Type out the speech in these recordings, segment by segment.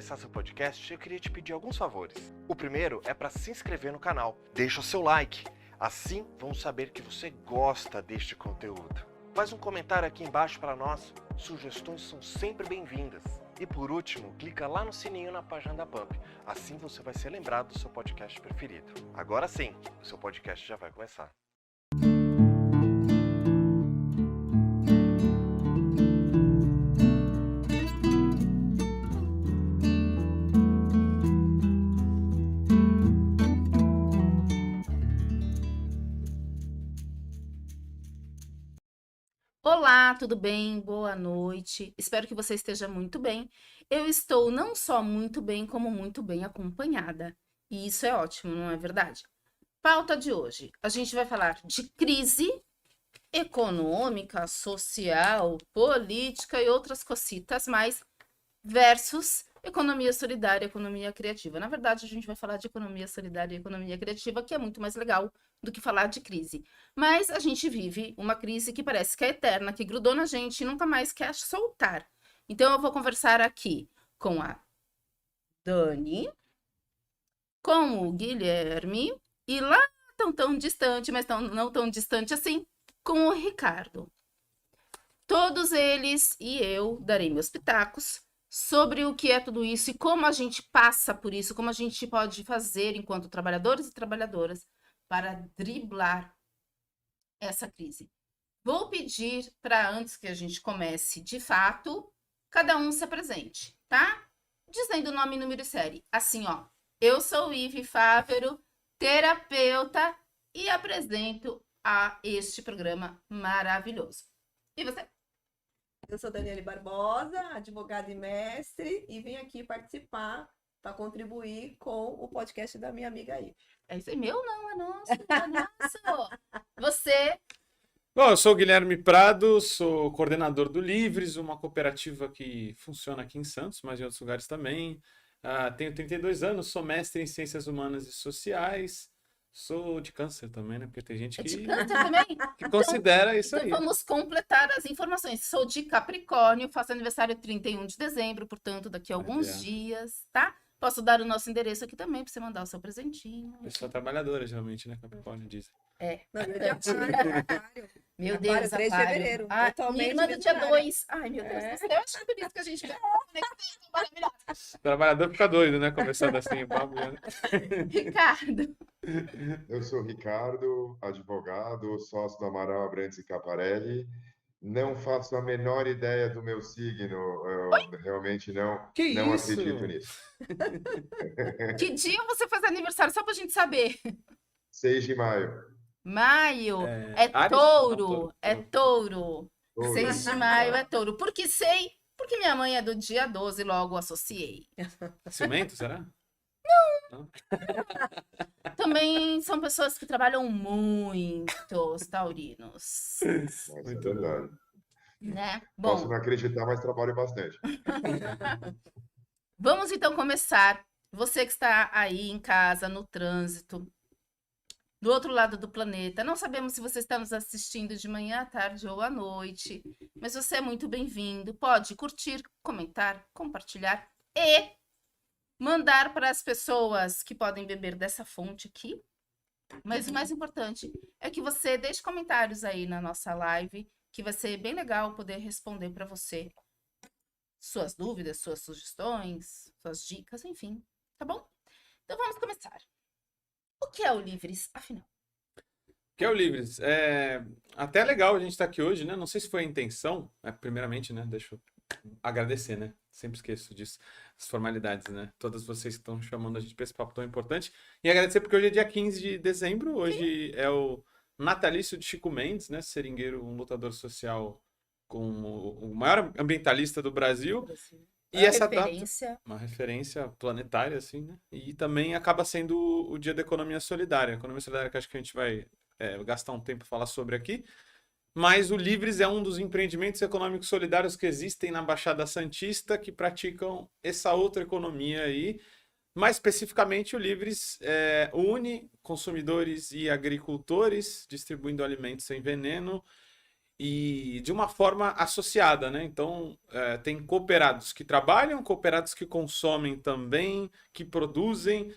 começar seu podcast, eu queria te pedir alguns favores. O primeiro é para se inscrever no canal. Deixa o seu like. Assim vamos saber que você gosta deste conteúdo. Faz um comentário aqui embaixo para nós. Sugestões são sempre bem-vindas. E por último, clica lá no sininho na página da Pump. Assim você vai ser lembrado do seu podcast preferido. Agora sim, o seu podcast já vai começar. Olá, tudo bem? Boa noite. Espero que você esteja muito bem. Eu estou não só muito bem, como muito bem acompanhada. E isso é ótimo, não é verdade? Pauta de hoje: a gente vai falar de crise econômica, social, política e outras cocitas mais, versus economia solidária e economia criativa. Na verdade, a gente vai falar de economia solidária e economia criativa, que é muito mais legal do que falar de crise. Mas a gente vive uma crise que parece que é eterna, que grudou na gente e nunca mais quer soltar. Então, eu vou conversar aqui com a Dani, com o Guilherme e lá tão distante, mas não tão distante assim, com o Ricardo. Todos eles e eu darei meus pitacos sobre o que é tudo isso e como a gente passa por isso, como a gente pode fazer enquanto trabalhadores e trabalhadoras para driblar essa crise. Vou pedir para, antes que a gente comece de fato, cada um se apresente, tá? Dizendo nome, número e série. Assim, ó, eu sou Ive Fávero, terapeuta, e apresento a este programa maravilhoso. E você? Eu sou Daniele Barbosa, advogada e mestre, e vim aqui participar para contribuir com o podcast da minha amiga aí. É isso aí, meu não, é nosso, é nosso. Você? Bom, eu sou o Guilherme Prado, sou coordenador do Livres, uma cooperativa que funciona aqui em Santos, mas em outros lugares também. Tenho 32 anos, sou mestre em Ciências Humanas e Sociais, sou de câncer também, né? Porque tem gente É de que, câncer também? que considera isso Então aí. vamos completar as informações. Sou de Capricórnio, faço aniversário 31 de dezembro, portanto, daqui a alguns Olha. dias, tá? Posso dar o nosso endereço aqui também para você mandar o seu presentinho. Pessoa trabalhadora, geralmente, né? Capricórnio dizem. É. Não, eu de aquário. Meu Aquário, Deus, 3 de aquário. fevereiro, Ah, totalmente minha irmã do dia misturada. 2. Ai, meu Deus do céu. Acho que é por isso que a gente fica maravilhosa. Trabalhador fica doido, né? Começando assim, o papo, né? Ricardo. Eu sou Ricardo, advogado, sócio do Amaral Abrantes e Caparelli. Não faço a menor ideia do meu signo, eu realmente Que não isso? acredito nisso. Que dia você faz aniversário? Só pra gente saber. 6 de maio. Maio é Áries? touro. Não, É touro. Touro. 6 de maio é touro. Porque sei, porque minha mãe é do dia 12, logo associei. Ciumento, será? Também são pessoas que trabalham muito, os taurinos. Mas é Muito verdade. Né? Posso Bom, não acreditar, mas trabalho bastante. vamos então começar. Você que está aí em casa, no trânsito, do outro lado do planeta. Não sabemos se você está nos assistindo de manhã, à tarde ou à noite, mas você é muito bem-vindo. Pode curtir, comentar, compartilhar e mandar para as pessoas que podem beber dessa fonte aqui. Mas o mais importante é que você deixe comentários aí na nossa live, que vai ser bem legal poder responder para você suas dúvidas, suas sugestões, suas dicas, enfim, tá bom? Então vamos começar. O que é o Livres, afinal? Que é o Livres. Até legal a gente estar aqui hoje, né? Não sei se foi a intenção, primeiramente, né? Deixa eu agradecer, né? Sempre esqueço disso, as formalidades, né? Todas vocês que estão chamando a gente para esse papo tão importante. E agradecer porque hoje é dia 15 de dezembro, hoje é o natalício de Chico Mendes, né? Seringueiro, um lutador social com o maior ambientalista do Brasil. E essa referência. data, uma referência planetária, assim, né? E também acaba sendo o dia da economia solidária. A economia solidária que acho que a gente vai gastar um tempo para falar sobre aqui. Mas o Livres é um dos empreendimentos econômicos solidários que existem na Baixada Santista que praticam essa outra economia aí. Mais especificamente, o Livres une consumidores e agricultores distribuindo alimentos sem veneno e de uma forma associada, né? Então, tem cooperados que trabalham, cooperados que consomem também, que produzem.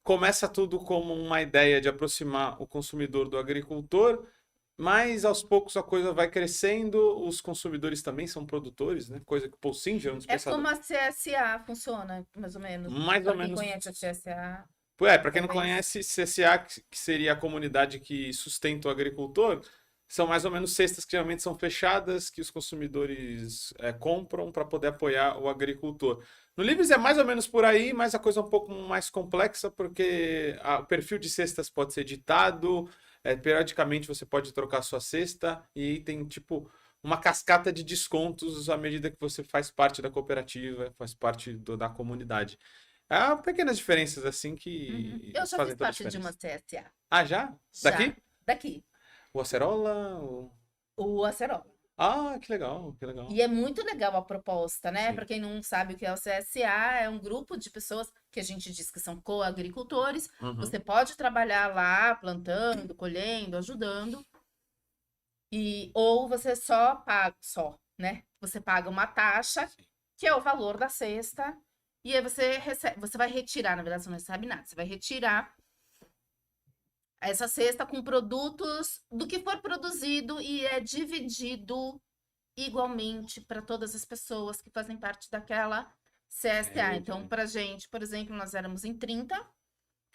Começa tudo como uma ideia de aproximar o consumidor do agricultor, mas aos poucos a coisa vai crescendo, os consumidores também são produtores, né? Coisa que o Paul Singer, um dos É como pensadores, a CSA funciona, mais ou menos. mais ou Pra quem menos. conhece a CSA. Para quem não Talvez. conhece, CSA, que seria a comunidade que sustenta o agricultor, são mais ou menos cestas que geralmente são fechadas, que os consumidores compram para poder apoiar o agricultor. No Livres é mais ou menos por aí, mas a coisa é um pouco mais complexa, porque o perfil de cestas pode ser editado, periodicamente você pode trocar sua cesta, e aí tem tipo uma cascata de descontos à medida que você faz parte da cooperativa, faz parte da comunidade. Há pequenas diferenças assim que Eu já fazem fiz toda a parte de uma diferença. CSA. Ah, já? Já. Daqui? Daqui. O Acerola? O Acerola. Ah, que legal, que legal. E é muito legal a proposta, né? Sim. Para quem não sabe o que é o CSA, é um grupo de pessoas que a gente diz que são coagricultores. Uhum. Você pode trabalhar lá, plantando, colhendo, ajudando. Ou você só paga, né? Você paga uma taxa, que é o valor da cesta, e aí você vai retirar, na verdade, você não recebe nada. Você vai retirar essa cesta com produtos do que for produzido e é dividido igualmente para todas as pessoas que fazem parte daquela CSA. Rede, Então, né? para gente, por exemplo, nós éramos em 30,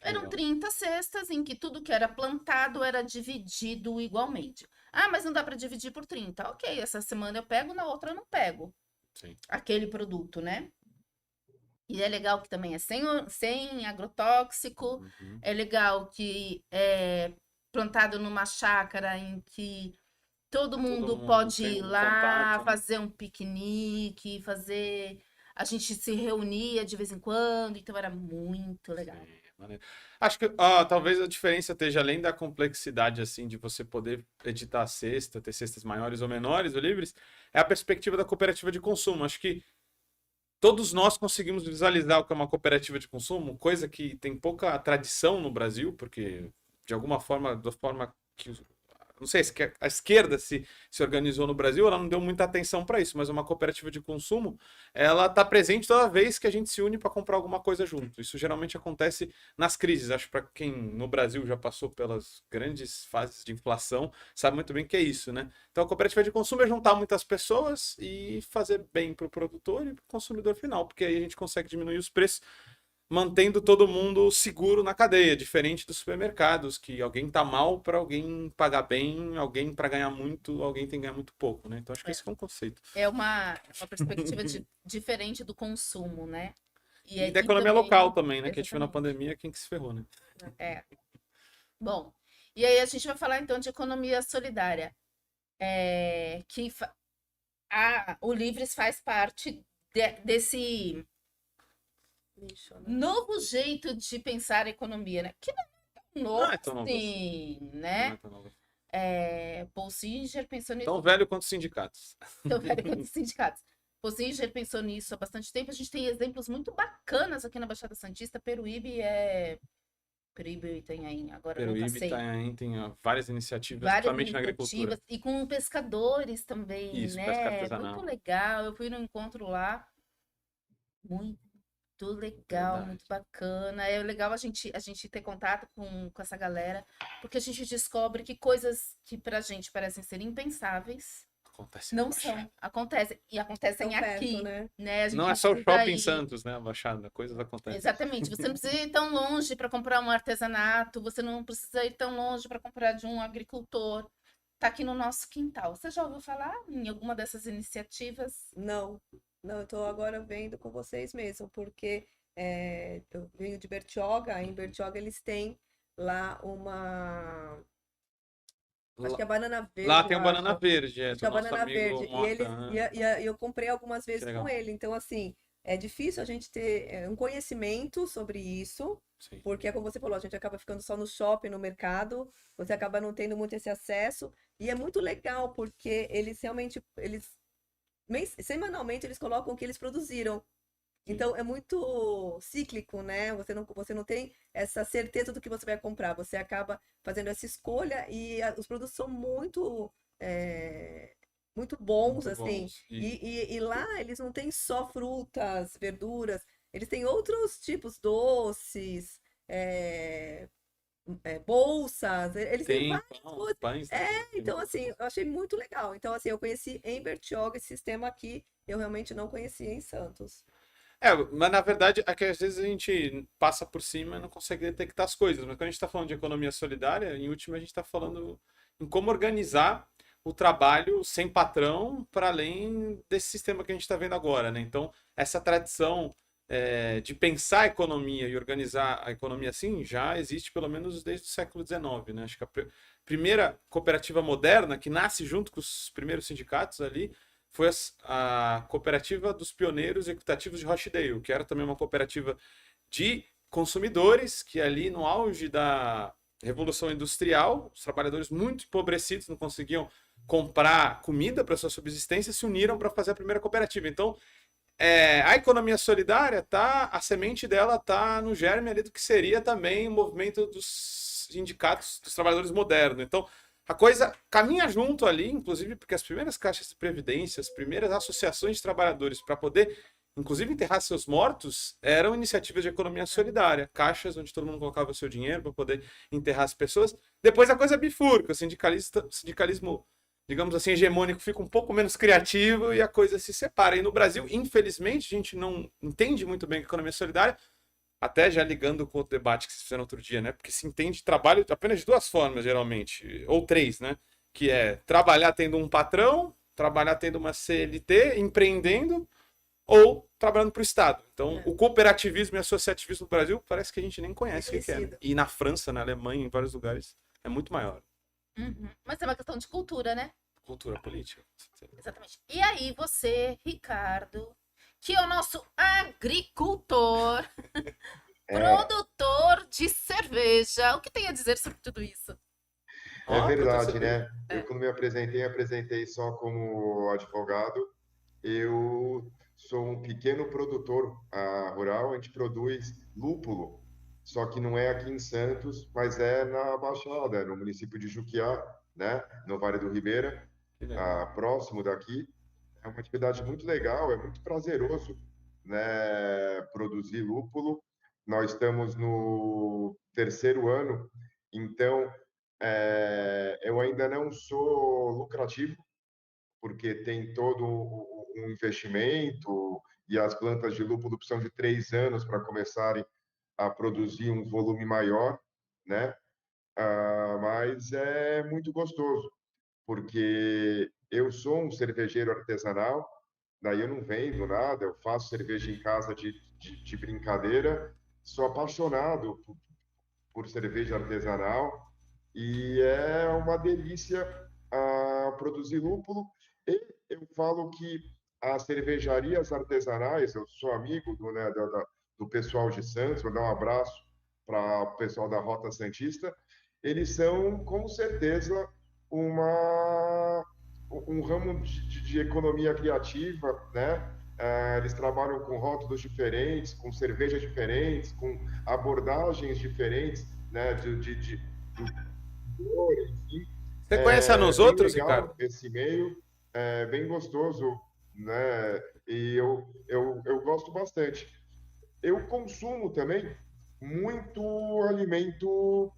eram Legal. 30 cestas em que tudo que era plantado era dividido igualmente. Ah, mas não dá para dividir por 30. Ok, essa semana eu pego, na outra eu não pego Sim. aquele produto, né? E é legal que também é sem agrotóxico, Uhum. é legal que é plantado numa chácara em que todo mundo mundo pode tem ir um lá, contato, né? fazer um piquenique, fazer. A gente se reunia de vez em quando, então era muito legal. Sim, maneiro. Acho que talvez a diferença esteja além da complexidade assim de você poder editar a cesta, ter cestas maiores ou menores ou livres, é a perspectiva da cooperativa de consumo. Acho que todos nós conseguimos visualizar o que é uma cooperativa de consumo, coisa que tem pouca tradição no Brasil, porque de alguma forma, da forma que não sei se a esquerda se organizou no Brasil, ela não deu muita atenção para isso, mas uma cooperativa de consumo, ela está presente toda vez que a gente se une para comprar alguma coisa junto. Isso geralmente acontece nas crises. Acho que para quem no Brasil já passou pelas grandes fases de inflação, sabe muito bem que é isso, né? Então a cooperativa de consumo é juntar muitas pessoas e fazer bem para o produtor e para o consumidor final, porque aí a gente consegue diminuir os preços, mantendo todo mundo seguro na cadeia, diferente dos supermercados, que alguém tá mal para alguém pagar bem, alguém para ganhar muito, alguém tem que ganhar muito pouco, né? Então acho que esse é um conceito. É uma perspectiva diferente do consumo, né? E da economia local também, né? Que a gente viu na pandemia, quem que se ferrou, né? É. Bom, e aí a gente vai falar então de economia solidária. O Livres faz parte desse novo jeito de pensar a economia, né? Que não é tão novo assim, né? Não é tão novo. Paul Singer pensou nisso. Tão velho quanto os sindicatos. Tão velho quanto os sindicatos. Paul Singer pensou nisso há bastante tempo. A gente tem exemplos muito bacanas aqui na Baixada Santista. Peruíbe e Itanhaém, agora nunca Peruíbe, sei. Itanhaém tem várias iniciativas, Várias principalmente na agricultura. iniciativas e com pescadores também, Isso, né? pesca artesanal. Muito legal. Eu fui no encontro lá. Muito legal, Verdade. muito bacana. É legal a gente ter contato com essa galera, porque a gente descobre que coisas que pra gente parecem ser impensáveis Acontece não na Baixada. são. Acontecem. E acontecem Tão perto, aqui, né? né? A gente Não é só o precisa shopping ir- Santos, né? A Baixada, coisas acontecem. Exatamente. Você não precisa ir tão longe para comprar um artesanato, você não precisa ir tão longe para comprar de um agricultor. Tá aqui no nosso quintal. Você já ouviu falar em alguma dessas iniciativas? Não, eu tô agora vendo com vocês mesmo, porque eu venho de Bertioga, em Bertioga eles têm lá uma. Acho que é banana verde. Lá tem eu o banana acho. verde, Acho que do é a nosso banana amigo verde. E Mota, ele, né? e eu comprei algumas vezes legal. com ele. Então, assim, é difícil a gente ter um conhecimento sobre isso, Sim. porque é como você falou, a gente acaba ficando só no shopping, no mercado, você acaba não tendo muito esse acesso. E é muito legal, porque eles realmente, semanalmente, eles colocam o que eles produziram. Então, é muito cíclico, né? Você não tem essa certeza do que você vai comprar. Você acaba fazendo essa escolha e os produtos são muito muito bons, Muito assim. bons. E lá eles não têm só frutas, verduras, eles têm outros tipos, doces, é, bolsas, eles têm Tem várias coisas. pães É, também. Tem então muita assim, coisa. eu achei muito legal. Então assim, eu conheci em Bertioga esse sistema aqui, eu realmente não conhecia em Santos. Mas na verdade é que às vezes a gente passa por cima e não consegue detectar as coisas. Mas quando a gente está falando de economia solidária, em última a gente está falando em como organizar o trabalho sem patrão para além desse sistema que a gente está vendo agora, né? Então, essa tradição de pensar a economia e organizar a economia assim já existe pelo menos desde o século XIX, né? Acho que a primeira cooperativa moderna que nasce junto com os primeiros sindicatos ali foi a cooperativa dos pioneiros equitativos de Rochdale, que era também uma cooperativa de consumidores que ali no auge da Revolução Industrial, os trabalhadores muito empobrecidos não conseguiam comprar comida para sua subsistência, se uniram para fazer a primeira cooperativa. Então, a economia solidária a semente dela tá no germe ali do que seria também o movimento dos sindicatos dos trabalhadores modernos. Então, a coisa caminha junto ali, inclusive porque as primeiras caixas de previdência, as primeiras associações de trabalhadores para poder, inclusive, enterrar seus mortos, eram iniciativas de economia solidária, caixas onde todo mundo colocava o seu dinheiro para poder enterrar as pessoas. Depois a coisa bifurca, o sindicalismo, digamos assim, hegemônico fica um pouco menos criativo e a coisa se separa. E no Brasil, infelizmente, a gente não entende muito bem a economia solidária, até já ligando com o debate que vocês fizeram outro dia, né? Porque se entende trabalho apenas de duas formas, geralmente, ou três, né? Que é trabalhar tendo um patrão, trabalhar tendo uma CLT, empreendendo, ou trabalhando para o Estado. Então, o cooperativismo e associativismo no Brasil parece que a gente nem conhece o que é. Né? E na França, na Alemanha, em vários lugares, é muito maior. Uhum. Mas é uma questão de cultura, né? Cultura política. Exatamente. E aí você, Ricardo, que é o nosso agricultor, produtor de cerveja, o que tem a dizer sobre tudo isso? É verdade, Produtor né? Eu, quando me apresentei só como advogado. Eu sou um pequeno produtor rural, a gente produz lúpulo, só que não é aqui em Santos, mas é na Baixada, no município de Juquiá, né? No Vale do Ribeira, próximo daqui. É uma atividade muito legal, é muito prazeroso, né? Produzir lúpulo. Nós estamos no terceiro ano, então eu ainda não sou lucrativo, porque tem todo um investimento e as plantas de lúpulo precisam de 3 anos para começarem a produzir um volume maior, né? Mas é muito gostoso, porque eu sou um cervejeiro artesanal, daí eu não vendo nada, eu faço cerveja em casa de brincadeira, sou apaixonado por cerveja artesanal e é uma delícia produzir lúpulo. E eu falo que as cervejarias artesanais, eu sou amigo do pessoal de Santos, vou dar um abraço para o pessoal da Rota Santista, eles são, com certeza, um ramo de economia criativa, né? Eles trabalham com rótulos diferentes, com cervejas diferentes, com abordagens diferentes, né? De cor, enfim. Você conhece a Nos Bem Outros, legal Ricardo? esse meio, bem gostoso, né? E eu gosto bastante. Eu consumo também muito alimento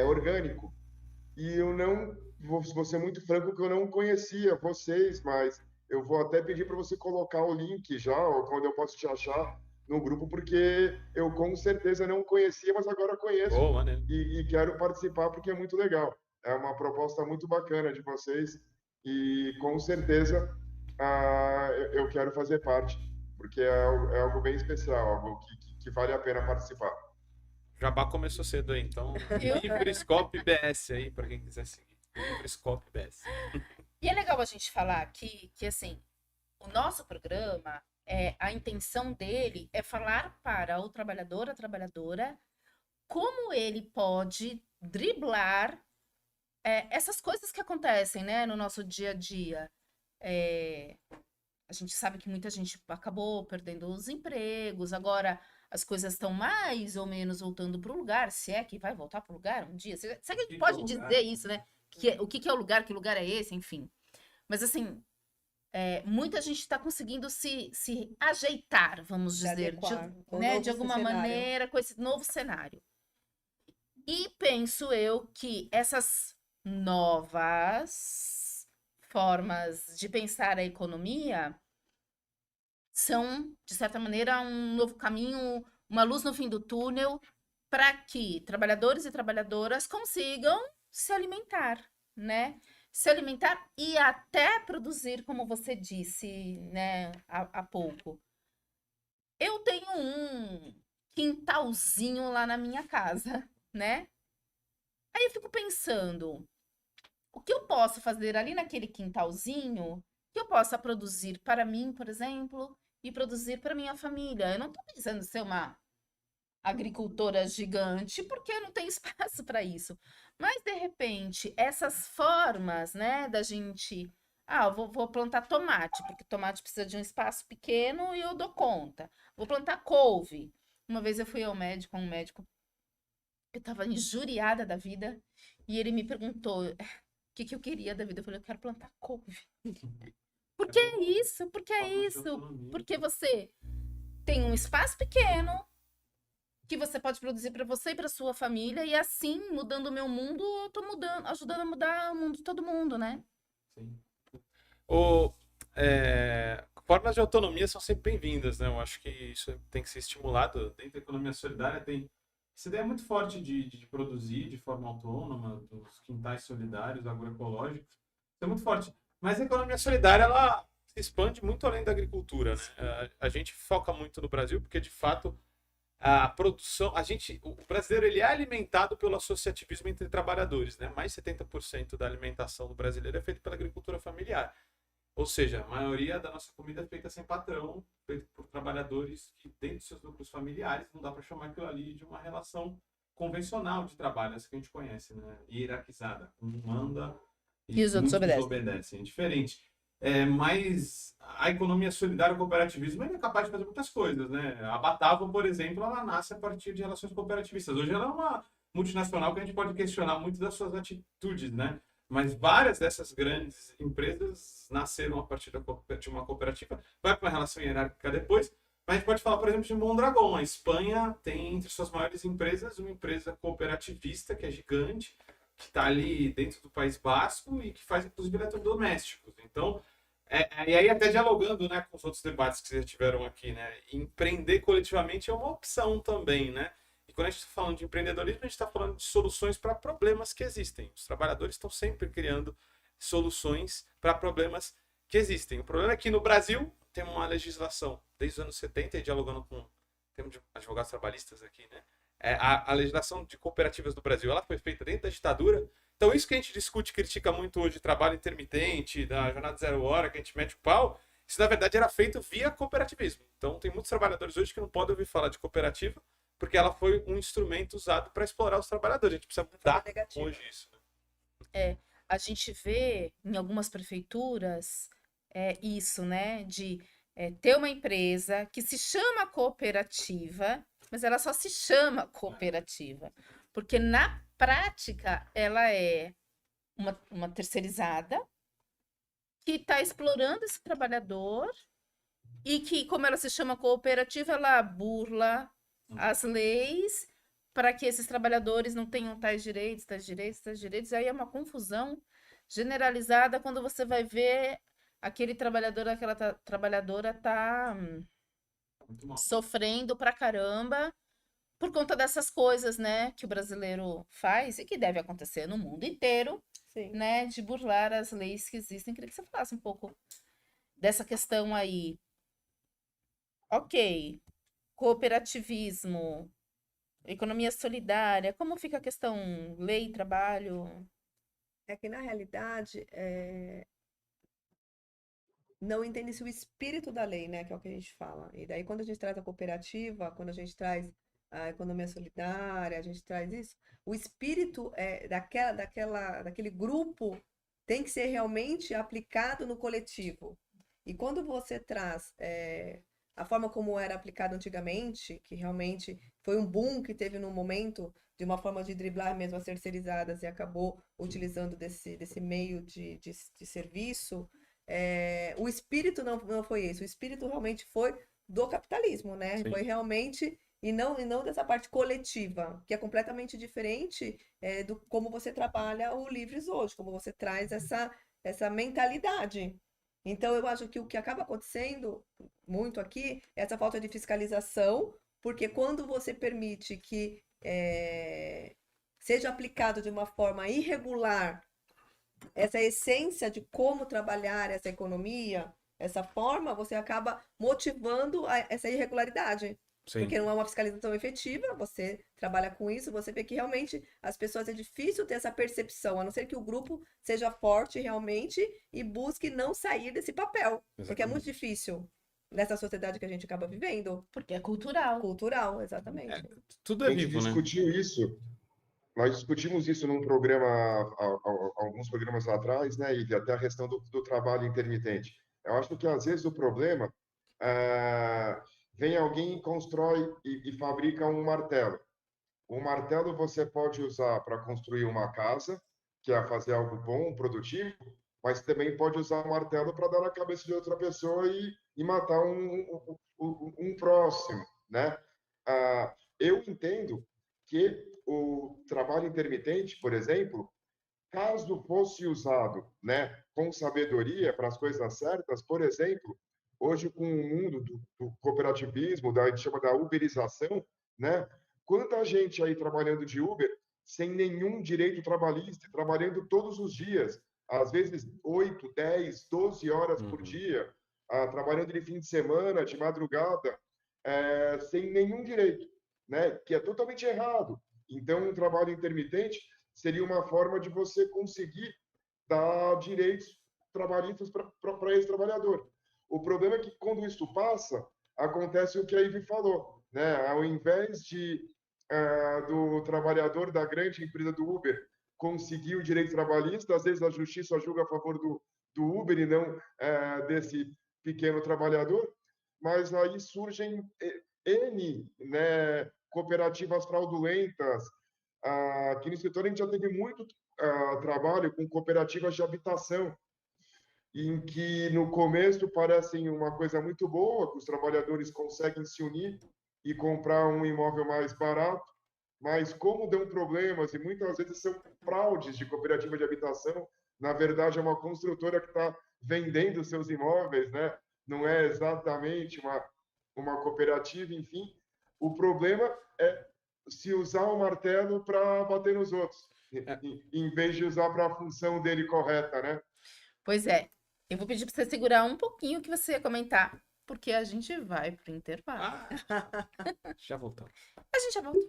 orgânico. E eu não, vou ser muito franco que eu não conhecia vocês, mas eu vou até pedir para você colocar o link já, ou quando eu posso te achar no grupo, porque eu com certeza não conhecia, mas agora conheço Oh, maneiro. e quero participar porque é muito legal. É uma proposta muito bacana de vocês e com certeza eu quero fazer parte, porque é algo bem especial, algo que vale a pena participar. O Jabá começou cedo aí, então Livrescope BS aí, para quem quiser seguir. Livrescope BS. E é legal a gente falar aqui que, assim, o nosso programa, a intenção dele é falar para o trabalhador, a trabalhadora, como ele pode driblar essas coisas que acontecem, né, no nosso dia a dia. A gente sabe que muita gente acabou perdendo os empregos, agora as coisas estão mais ou menos voltando para o lugar, se é que vai voltar para o lugar um dia. Será que a gente pode dizer isso, né? O que é o lugar, que lugar é esse, enfim. Mas assim, muita gente está conseguindo se ajeitar, vamos Se dizer, adequar com o né, novo de alguma cenário. maneira, com esse novo cenário. E penso eu que essas novas formas de pensar a economia são, de certa maneira, um novo caminho, uma luz no fim do túnel, para que trabalhadores e trabalhadoras consigam se alimentar, né? Se alimentar e até produzir, como você disse, né, há pouco. Eu tenho um quintalzinho lá na minha casa, né? Aí eu fico pensando, o que eu posso fazer ali naquele quintalzinho que eu possa produzir para mim, por exemplo, e produzir para minha família? Eu não estou pensando em ser uma agricultora gigante, porque eu não tenho espaço para isso. Mas, de repente, essas formas, né, da gente. Ah, eu vou plantar tomate, porque tomate precisa de um espaço pequeno e eu dou conta. Vou plantar couve. Uma vez eu fui ao médico, um médico, eu estava injuriada da vida, e ele me perguntou o que eu queria da vida. Eu falei, eu quero plantar couve. Por que é isso? Por que é isso? Porque você tem um espaço pequeno que você pode produzir para você e para sua família, e assim, mudando o meu mundo, eu tô mudando, ajudando a mudar o mundo de todo mundo, né? Sim. O, formas de autonomia são sempre bem-vindas, né? Eu acho que isso tem que ser estimulado. Dentro da economia solidária tem essa ideia muito forte de produzir de forma autônoma, dos quintais solidários, agroecológicos. Isso é muito forte. Mas a economia solidária, ela se expande muito além da agricultura, né? A gente foca muito no Brasil porque, de fato, a produção, o brasileiro ele é alimentado pelo associativismo entre trabalhadores, né? Mais de 70% da alimentação do brasileiro é feita pela agricultura familiar. Ou seja, a maioria da nossa comida é feita sem patrão, feita por trabalhadores que, dentro dos seus núcleos familiares, não dá para chamar aquilo ali de uma relação convencional de trabalho, essa que a gente conhece, né? Hierarquizada. Um manda E os outros muitos obedecem. obedecem. É diferente. Mas a economia solidária, o cooperativismo, ele é capaz de fazer muitas coisas, né? A Batavo, por exemplo, ela nasce a partir de relações cooperativistas. Hoje ela é uma multinacional que a gente pode questionar muito das suas atitudes, né? Mas várias dessas grandes empresas nasceram a partir de uma cooperativa. Vai para uma relação hierárquica depois. Mas a gente pode falar, por exemplo, de Mondragon. A Espanha tem entre suas maiores empresas uma empresa cooperativista que é gigante, que está ali dentro do País Basco e que faz, inclusive, eletrodomésticos. Então, e aí até dialogando, né, com os outros debates que vocês já tiveram aqui, né, empreender coletivamente é uma opção também, né? E quando a gente está falando de empreendedorismo, a gente está falando de soluções para problemas que existem. Os trabalhadores estão sempre criando soluções para problemas que existem. O problema é que no Brasil tem uma legislação desde os anos 70, e dialogando com temos advogados trabalhistas aqui, né? A legislação de cooperativas do Brasil, ela foi feita dentro da ditadura. Então isso que a gente discute, critica muito hoje, trabalho intermitente, da jornada 0 hora, que a gente mete o pau, isso na verdade era feito via cooperativismo. Então tem muitos trabalhadores hoje que não podem ouvir falar de cooperativa, porque ela foi um instrumento usado para explorar os trabalhadores. A gente precisa mudar hoje isso. A gente vê em algumas prefeituras isso, né? De ter uma empresa que se chama cooperativa, mas ela só se chama cooperativa, porque na prática ela é uma terceirizada que está explorando esse trabalhador e que, como ela se chama cooperativa, ela burla as leis para que esses trabalhadores não tenham tais direitos, tais direitos, tais direitos. Aí é uma confusão generalizada quando você vai ver aquele trabalhador, aquela trabalhadora tá Muito mal. sofrendo pra caramba por conta dessas coisas, né, que o brasileiro faz e que deve acontecer no mundo inteiro, Sim. né, de burlar as leis que existem. Queria que você falasse um pouco dessa questão aí. Ok, cooperativismo, economia solidária, como fica a questão lei, trabalho? É que, na realidade, não entende-se o espírito da lei, né? Que é o que a gente fala. E daí, quando a gente traz a cooperativa, quando a gente traz a economia solidária, a gente traz isso, o espírito daquele grupo tem que ser realmente aplicado no coletivo. E quando você traz a forma como era aplicado antigamente, que realmente foi um boom que teve no momento, de uma forma de driblar mesmo as terceirizadas e acabou utilizando desse meio de serviço, o espírito não foi esse, o espírito realmente foi do capitalismo, né? Sim. Foi realmente, e não dessa parte coletiva, que é completamente diferente do como você trabalha o Livres hoje, como você traz essa mentalidade. Então, eu acho que o que acaba acontecendo muito aqui é essa falta de fiscalização, porque quando você permite que seja aplicado de uma forma irregular essa essência de como trabalhar essa economia, essa forma, você acaba motivando essa irregularidade. Sim. Porque não é uma fiscalização efetiva, você trabalha com isso, você vê que realmente as pessoas é difícil ter essa percepção, a não ser que o grupo seja forte realmente e busque não sair desse papel. Porque é muito difícil nessa sociedade que a gente acaba vivendo. Porque é cultural. Cultural, exatamente. Tudo A é gente vivo, né? discutiu isso, nós discutimos isso num programa, alguns programas atrás, né, e até a questão do trabalho intermitente. Eu acho que, às vezes, o problema vem alguém e constrói e fabrica um martelo. O martelo você pode usar para construir uma casa, que é fazer algo bom, produtivo, mas também pode usar o martelo para dar na cabeça de outra pessoa e matar um próximo, né? Eu entendo que o trabalho intermitente, por exemplo, caso fosse usado, né, com sabedoria para as coisas certas, por exemplo, hoje com o mundo do cooperativismo, a gente chama da uberização, né? Quanta gente aí trabalhando de Uber sem nenhum direito trabalhista, trabalhando todos os dias, às vezes 8, 10, 12 horas por dia, trabalhando de fim de semana, de madrugada, sem nenhum direito, né? Que é totalmente errado. Então, um trabalho intermitente seria uma forma de você conseguir dar direitos trabalhistas para esse trabalhador. O problema é que, quando isso passa, acontece o que a Ivy falou, né? Ao invés do trabalhador da grande empresa do Uber conseguir o direito trabalhista, às vezes a justiça julga a favor do Uber e não desse pequeno trabalhador, mas aí surgem N, né, cooperativas fraudulentas. Aqui no escritório a gente já teve muito trabalho com cooperativas de habitação, em que no começo parecem uma coisa muito boa, que os trabalhadores conseguem se unir e comprar um imóvel mais barato, mas como dão problemas e muitas vezes são fraudes de cooperativa de habitação, na verdade é uma construtora que está vendendo seus imóveis, né? Não é exatamente uma cooperativa, enfim. O problema é se usar o martelo para bater nos outros, em vez de usar para a função dele correta, né? Pois é. Eu vou pedir para você segurar um pouquinho o que você ia comentar, porque a gente vai pro intervalo. Já voltamos. A gente já volta.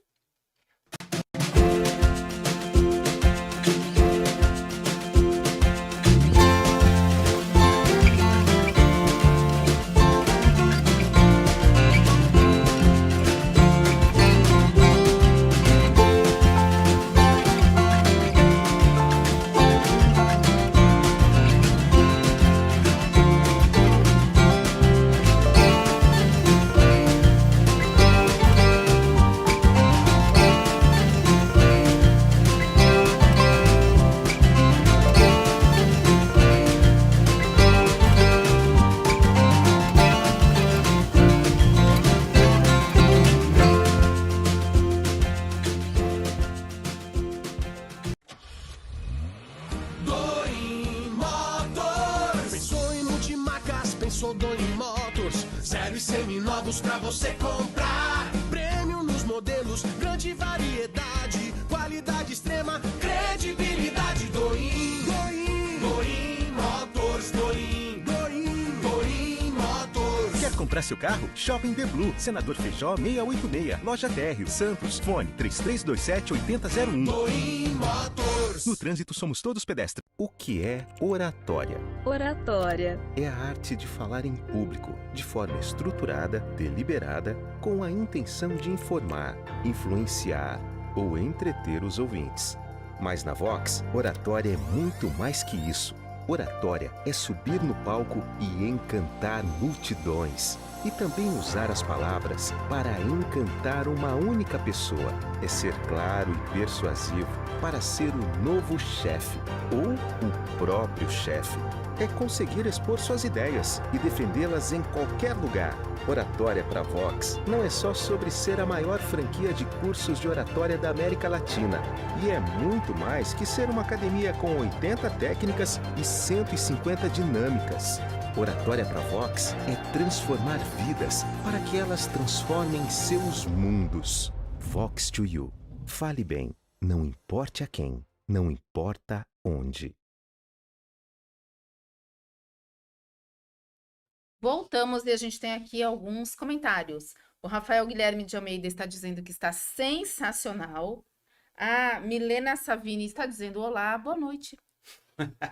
Pensou Doim Motors, zero e seminovos pra você comprar. Prêmio nos modelos, grande variedade, qualidade extrema, credibilidade. Doim Motors, Doim Motors. Quer comprar seu carro? Shopping The Blue, Senador Feijó 686, Loja Térreo, Santos, fone 3327-8001. Doim Motors. No trânsito somos todos pedestres. O que é oratória? Oratória É a arte de falar em público, de forma estruturada, deliberada, com a intenção de informar, influenciar ou entreter os ouvintes. Mas na Vox, oratória é muito mais que isso. Oratória é subir no palco e encantar multidões. E também usar as palavras para encantar uma única pessoa. É ser claro e persuasivo para ser o novo chefe ou o próprio chefe. É conseguir expor suas ideias e defendê-las em qualquer lugar. Oratória para Vox não é só sobre ser a maior franquia de cursos de oratória da América Latina. E é muito mais que ser uma academia com 80 técnicas e 150 dinâmicas. Oratória para Vox é transformar vidas para que elas transformem seus mundos. Vox to You. Fale bem, não importe a quem, não importa onde. Voltamos e a gente tem aqui alguns comentários. O Rafael Guilherme de Almeida está dizendo que está sensacional. A Milena Savini está dizendo olá, boa noite.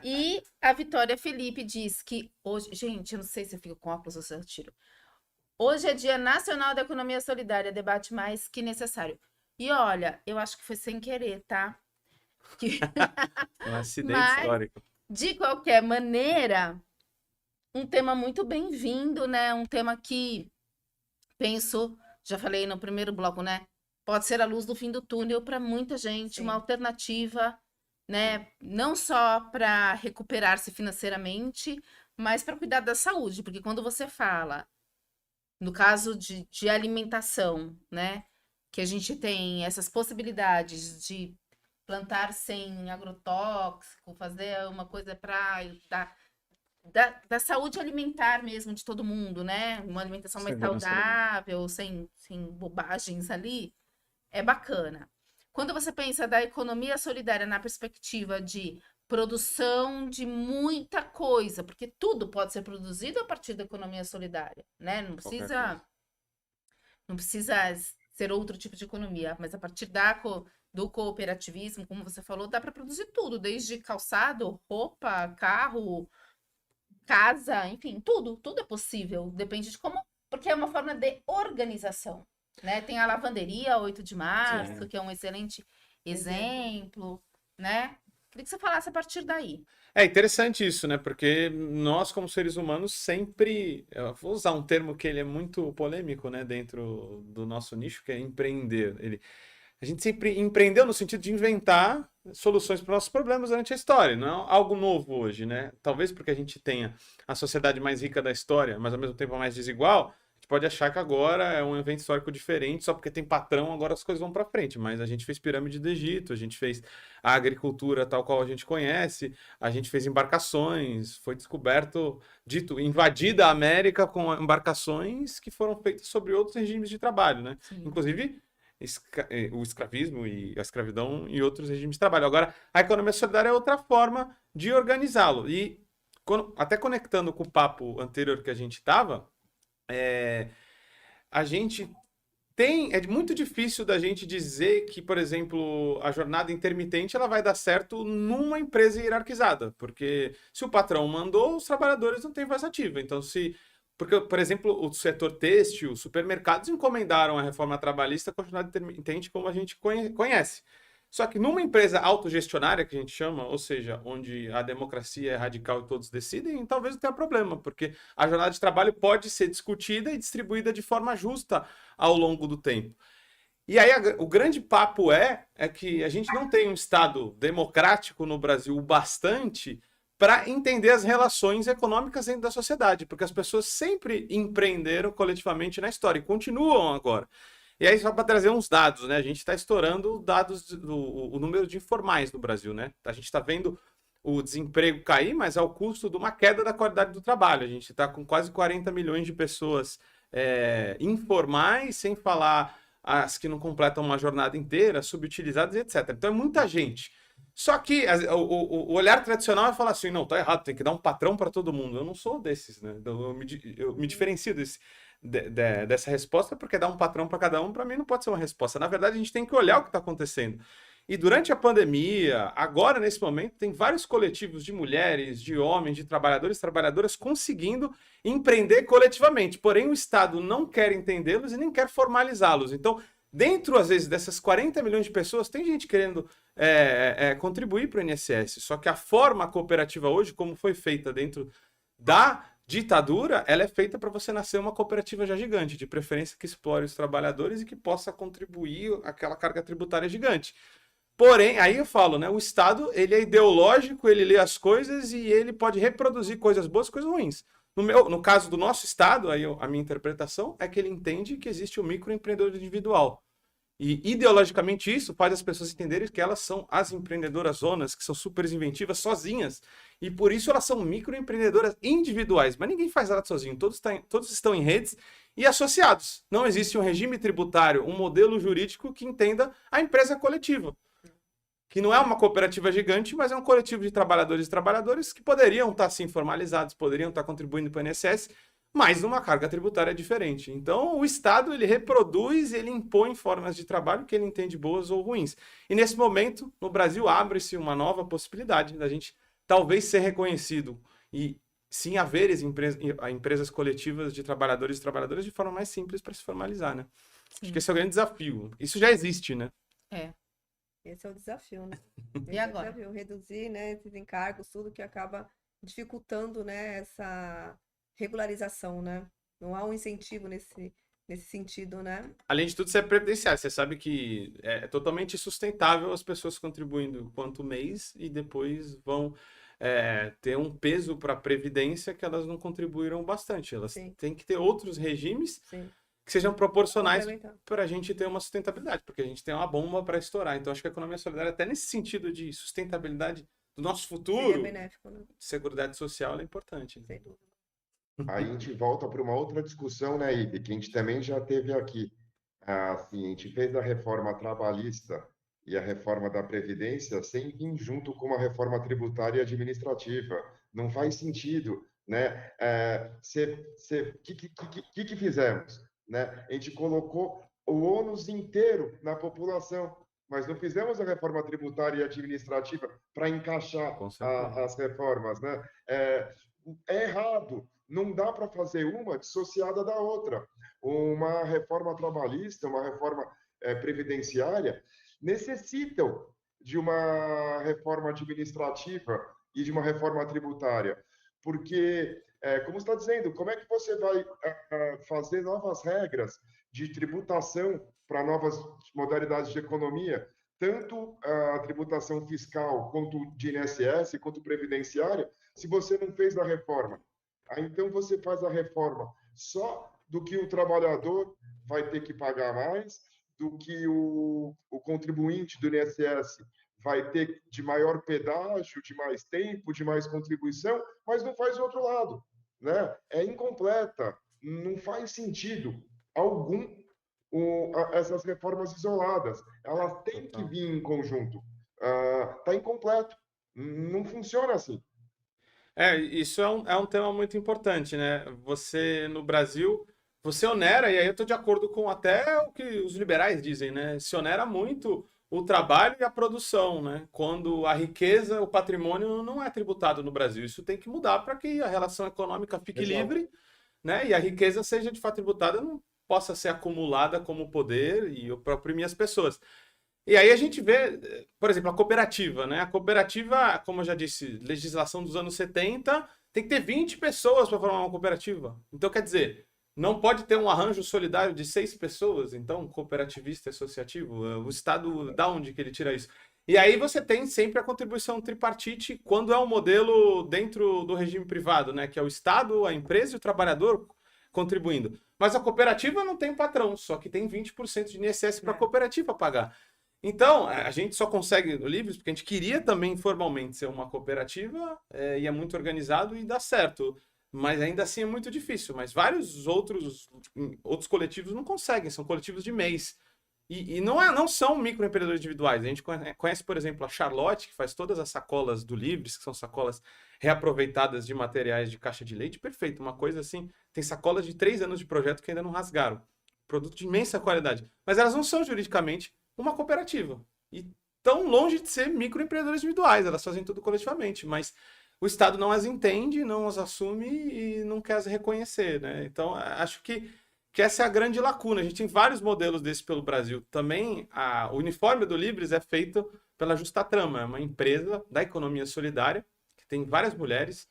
E a Vitória Felipe diz que hoje... Gente, eu não sei se eu fico com óculos ou se eu tiro. Hoje é Dia Nacional da Economia Solidária, debate mais que necessário. E olha, eu acho que foi sem querer, tá? Um acidente Mas, histórico. de qualquer maneira, um tema muito bem-vindo, né? Um tema que, penso, já falei no primeiro bloco, né? Pode ser a luz do fim do túnel para muita gente, Sim. uma alternativa, né? Não só para recuperar-se financeiramente, mas para cuidar da saúde, porque quando você fala, no caso de alimentação, né? Que a gente tem essas possibilidades de plantar sem agrotóxico, fazer uma coisa para da saúde alimentar mesmo de todo mundo, né? Uma alimentação mais Segurança saudável, sem bobagens ali, é bacana. Quando você pensa da economia solidária na perspectiva de produção de muita coisa, porque tudo pode ser produzido a partir da economia solidária, né? Não precisa ser outro tipo de economia, mas a partir do cooperativismo, como você falou, dá para produzir tudo, desde calçado, roupa, carro, casa, enfim, tudo é possível, depende de como, porque é uma forma de organização, né? Tem a lavanderia 8 de março, Sim. que é um excelente exemplo, né? Queria que você falasse a partir daí. É interessante isso, né? Porque nós, como seres humanos, sempre. Eu vou usar um termo que ele é muito polêmico, né? Dentro do nosso nicho, que é empreender. A gente sempre empreendeu no sentido de inventar soluções para os nossos problemas durante a história, não é algo novo hoje, né? Talvez porque a gente tenha a sociedade mais rica da história, mas ao mesmo tempo a mais desigual, a gente pode achar que agora é um evento histórico diferente, só porque tem patrão, agora as coisas vão para frente. Mas a gente fez pirâmide do Egito, a gente fez a agricultura tal qual a gente conhece, a gente fez embarcações, foi descoberto, invadida a América com embarcações que foram feitas sobre outros regimes de trabalho, né? Sim. Inclusive o escravismo e a escravidão e outros regimes de trabalho. Agora, a economia solidária é outra forma de organizá-lo. E até conectando com o papo anterior que a gente estava, a gente é muito difícil da gente dizer que, por exemplo, a jornada intermitente ela vai dar certo numa empresa hierarquizada, porque se o patrão mandou, os trabalhadores não têm voz ativa. Então, porque, por exemplo, o setor têxtil, os supermercados encomendaram a reforma trabalhista com a jornada intermitente como a gente conhece. Só que numa empresa autogestionária, que a gente chama, ou seja, onde a democracia é radical e todos decidem, talvez não tenha problema, porque a jornada de trabalho pode ser discutida e distribuída de forma justa ao longo do tempo. E aí o grande papo é que a gente não tem um Estado democrático no Brasil o bastante para entender as relações econômicas dentro da sociedade, porque as pessoas sempre empreenderam coletivamente na história e continuam agora. E aí, só para trazer uns dados, né? A gente está estourando dados, o número de informais no Brasil, né? A gente está vendo o desemprego cair, mas ao custo de uma queda da qualidade do trabalho. A gente está com quase 40 milhões de pessoas informais, sem falar as que não completam uma jornada inteira, subutilizadas, etc. Então é muita gente. Só que o olhar tradicional é falar assim, não, tá errado, tem que dar um patrão para todo mundo. Eu não sou desses, né? Eu me diferencio dessa resposta, porque dar um patrão para cada um, para mim, não pode ser uma resposta. Na verdade, a gente tem que olhar o que está acontecendo. E durante a pandemia, agora, nesse momento, tem vários coletivos de mulheres, de homens, de trabalhadores e trabalhadoras conseguindo empreender coletivamente. Porém, o Estado não quer entendê-los e nem quer formalizá-los. Então, Dentro, às vezes, dessas 40 milhões de pessoas, tem gente querendo contribuir para o INSS. Só que a forma cooperativa hoje, como foi feita dentro da ditadura, ela é feita para você nascer uma cooperativa já gigante, de preferência que explore os trabalhadores e que possa contribuir aquela carga tributária gigante. Porém, aí eu falo, né? O Estado, ele é ideológico, ele lê as coisas e ele pode reproduzir coisas boas, coisas ruins. No caso do nosso Estado, aí a minha interpretação é que ele entende que existe o microempreendedor individual. E ideologicamente isso faz as pessoas entenderem que elas são as empreendedoras zonas, que são super inventivas sozinhas. E por isso elas são microempreendedoras individuais. Mas ninguém faz nada sozinho, todos estão em redes e associados. Não existe um regime tributário, um modelo jurídico que entenda a empresa coletiva. Que não é uma cooperativa gigante, mas é um coletivo de trabalhadores e trabalhadoras que poderiam estar sim formalizados, poderiam estar contribuindo para o INSS, mas numa carga tributária diferente. Então, o Estado, ele reproduz, ele impõe formas de trabalho que ele entende boas ou ruins. E nesse momento, no Brasil, abre-se uma nova possibilidade da gente talvez ser reconhecido e sim haver empresas coletivas de trabalhadores e trabalhadoras de forma mais simples para se formalizar, né? Acho que esse é o grande desafio. Isso já existe, né? Esse é o desafio, né? E agora? Desafio, reduzir, né, esses encargos, tudo que acaba dificultando, né, essa regularização, né? Não há um incentivo nesse sentido, né? Além de tudo, você é previdenciário. Você sabe que é totalmente sustentável as pessoas contribuindo quanto mês e depois vão ter um peso para a previdência que elas não contribuíram bastante. Elas têm que ter outros regimes que sejam proporcionais para a gente ter uma sustentabilidade, porque a gente tem uma bomba para estourar. Então, acho que a economia solidária, até nesse sentido de sustentabilidade do nosso futuro, benéfico, né? Seguridade social, é importante. Sem dúvida. Aí a gente volta para uma outra discussão, né, Ibe, que a gente também já teve aqui. Assim, a gente fez a reforma trabalhista e a reforma da Previdência sem vir junto com uma reforma tributária e administrativa. Não faz sentido, né? Que fizemos? Né? A gente colocou o ônus inteiro na população, mas não fizemos a reforma tributária e administrativa para encaixar as reformas, né? É errado. Não dá para fazer uma dissociada da outra. Uma reforma trabalhista, uma reforma previdenciária necessitam de uma reforma administrativa e de uma reforma tributária, porque, como você está dizendo, como é que você vai fazer novas regras de tributação para novas modalidades de economia, tanto a tributação fiscal quanto de INSS, quanto previdenciária, se você não fez a reforma? Então, você faz a reforma só do que o trabalhador vai ter que pagar mais, do que o contribuinte do INSS vai ter de maior pedágio, de mais tempo, de mais contribuição, mas não faz o outro lado, né? É incompleta, não faz sentido algum essas reformas isoladas. Elas têm que vir em conjunto. Está incompleto. Não funciona assim. Isso é um tema muito importante, né? Você, no Brasil, você onera, e aí eu estou de acordo com até o que os liberais dizem, né? Se onera muito o trabalho e a produção, né? Quando a riqueza, o patrimônio não é tributado no Brasil. Isso tem que mudar para que a relação econômica fique livre, né? E a riqueza seja de fato tributada, não possa ser acumulada como poder e para oprimir as pessoas. E aí a gente vê, por exemplo, a cooperativa, né? A cooperativa, como eu já disse, legislação dos anos 70, tem que ter 20 pessoas para formar uma cooperativa. Então, quer dizer, não pode ter um arranjo solidário de 6 pessoas, então, cooperativista associativo, o Estado, da onde que ele tira isso? E aí você tem sempre a contribuição tripartite quando é um modelo dentro do regime privado, né? Que é o Estado, a empresa e o trabalhador contribuindo. Mas a cooperativa não tem patrão, só que tem 20% de INSS para a cooperativa pagar. Então, a gente só consegue no Livres porque a gente queria também formalmente ser uma cooperativa e é muito organizado e dá certo. Mas ainda assim é muito difícil. Mas vários outros coletivos não conseguem, são coletivos de mês. E não são microempreendedores individuais. A gente conhece, por exemplo, a Charlotte, que faz todas as sacolas do Livres, que são sacolas reaproveitadas de materiais de caixa de leite. Perfeito, uma coisa assim. Tem sacolas de 3 anos de projeto que ainda não rasgaram. Produto de imensa qualidade. Mas elas não são juridicamente uma cooperativa. E tão longe de ser microempreendedores individuais. Elas fazem tudo coletivamente. Mas o Estado não as entende, não as assume e não quer as reconhecer, né? Então, acho que que essa é a grande lacuna. A gente tem vários modelos desse pelo Brasil. Também o uniforme do Livres é feito pela Justa Trama, é uma empresa da economia solidária, que tem várias mulheres,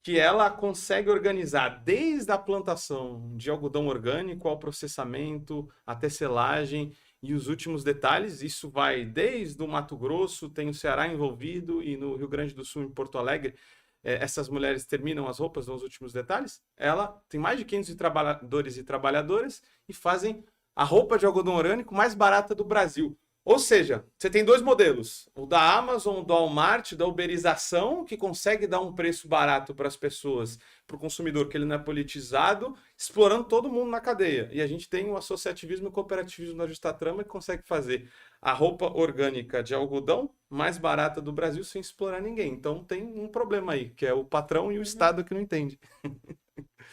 que ela consegue organizar desde a plantação de algodão orgânico ao processamento, a tecelagem e os últimos detalhes. Isso vai desde o Mato Grosso, tem o Ceará envolvido, e no Rio Grande do Sul, em Porto Alegre, essas mulheres terminam as roupas nos últimos detalhes. Ela tem mais de 500 trabalhadores e trabalhadoras e fazem a roupa de algodão orgânico mais barata do Brasil. Ou seja, você tem dois modelos, o da Amazon, do Walmart, da uberização, que consegue dar um preço barato para as pessoas, para o consumidor, que ele não é politizado, explorando todo mundo na cadeia. E a gente tem o associativismo e o cooperativismo da Justa Trama, que consegue fazer a roupa orgânica de algodão mais barata do Brasil sem explorar ninguém. Então tem um problema aí, que é o patrão e o Estado que não entende.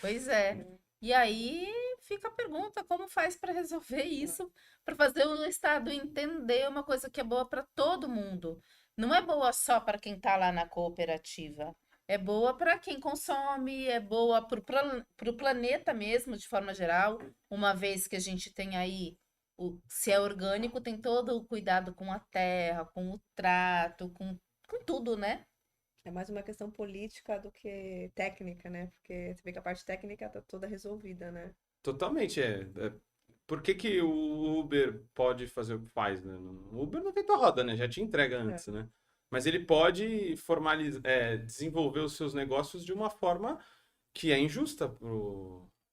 Pois é. E aí fica a pergunta, como faz para resolver isso, para fazer o Estado entender uma coisa que é boa para todo mundo. Não é boa só para quem está lá na cooperativa. É boa para quem consome, é boa para o planeta mesmo, de forma geral, uma vez que a gente tem aí, se é orgânico, tem todo o cuidado com a terra, com o trato, com tudo, né? É mais uma questão política do que técnica, né? Porque você vê que a parte técnica tá toda resolvida, né? Totalmente, Por que o Uber pode fazer o que faz, né? O Uber não inventou a roda, né? Já te entrega antes, né? Mas ele pode desenvolver os seus negócios de uma forma que é injusta